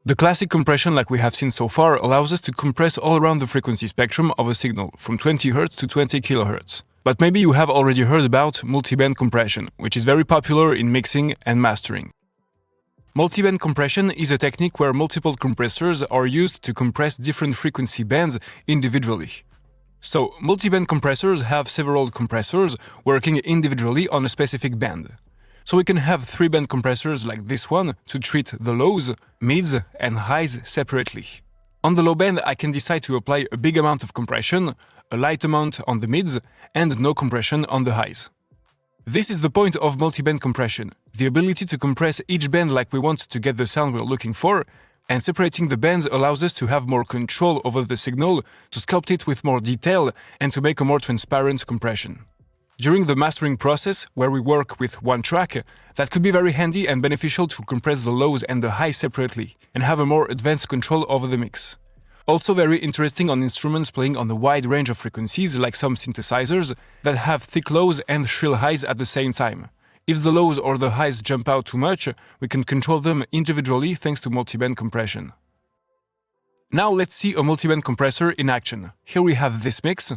The classic compression like we have seen so far allows us to compress all around the frequency spectrum of a signal, from 20 Hz to 20 kHz. But maybe you have already heard about multiband compression, which is very popular in mixing and mastering. Multiband compression is a technique where multiple compressors are used to compress different frequency bands individually. So, multiband compressors have several compressors working individually on a specific band. So we can have 3-band compressors like this one to treat the lows, mids, and highs separately. On the low band, I can decide to apply a big amount of compression, a light amount on the mids, and no compression on the highs. This is the point of multiband compression, the ability to compress each band like we want to get the sound we're looking for, and separating the bands allows us to have more control over the signal, to sculpt it with more detail, and to make a more transparent compression. During the mastering process, where we work with one track, that could be very handy and beneficial to compress the lows and the highs separately, and have a more advanced control over the mix. Also very interesting on instruments playing on a wide range of frequencies, like some synthesizers, that have thick lows and shrill highs at the same time. If the lows or the highs jump out too much, we can control them individually thanks to multiband compression. Now let's see a multiband compressor in action. Here we have this mix.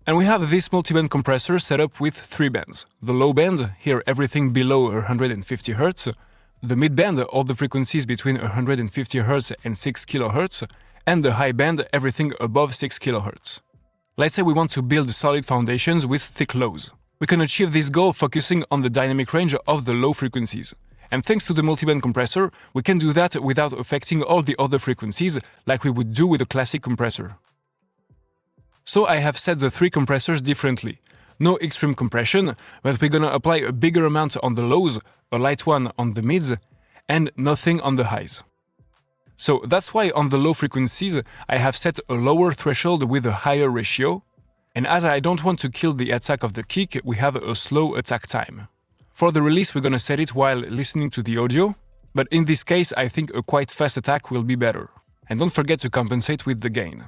And we have this multiband compressor set up with 3 bands. The low band, here everything below 150 Hz, the mid band, all the frequencies between 150 Hz and 6 kHz, and the high band, everything above 6 kHz. Let's say we want to build solid foundations with thick lows. We can achieve this goal focusing on the dynamic range of the low frequencies. And thanks to the multiband compressor, we can do that without affecting all the other frequencies like we would do with a classic compressor. So I have set the 3 compressors differently. No extreme compression, but we're gonna apply a bigger amount on the lows, a light one on the mids, and nothing on the highs. So that's why on the low frequencies, I have set a lower threshold with a higher ratio, and as I don't want to kill the attack of the kick, we have a slow attack time. For the release, we're gonna set it while listening to the audio, but in this case, I think a quite fast attack will be better. And don't forget to compensate with the gain.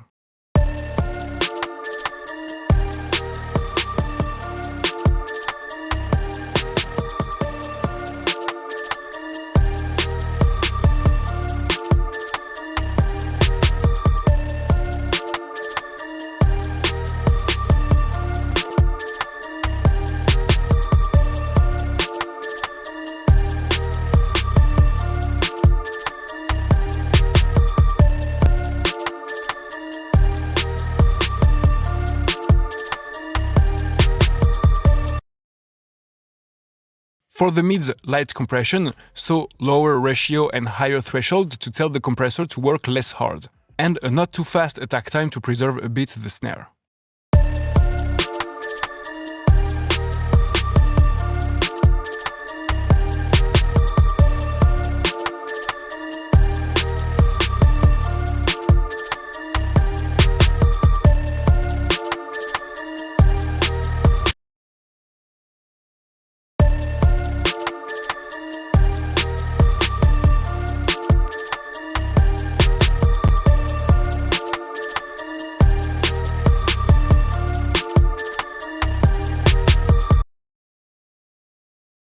For the mids, light compression, so lower ratio and higher threshold to tell the compressor to work less hard, and a not too fast attack time to preserve a bit the snare.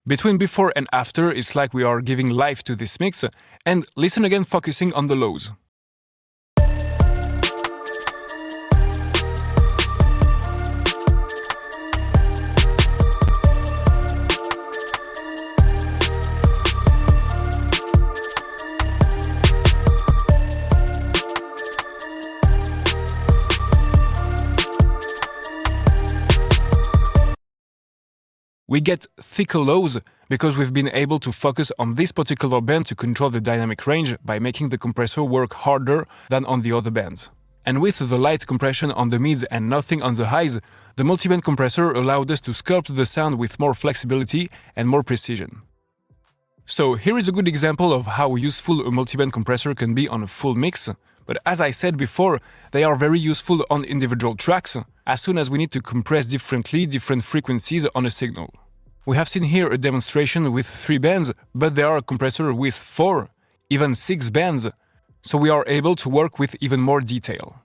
Between before and after, it's like we are giving life to this mix, and listen again focusing on the lows. We get thicker lows because we've been able to focus on this particular band to control the dynamic range by making the compressor work harder than on the other bands. And with the light compression on the mids and nothing on the highs, the multiband compressor allowed us to sculpt the sound with more flexibility and more precision. So here is a good example of how useful a multiband compressor can be on a full mix, but as I said before, they are very useful on individual tracks, as soon as we need to compress differently different frequencies on a signal. We have seen here a demonstration with 3 bands, but there are a compressor with 4. even 6 bands, so we are able to work with even more detail.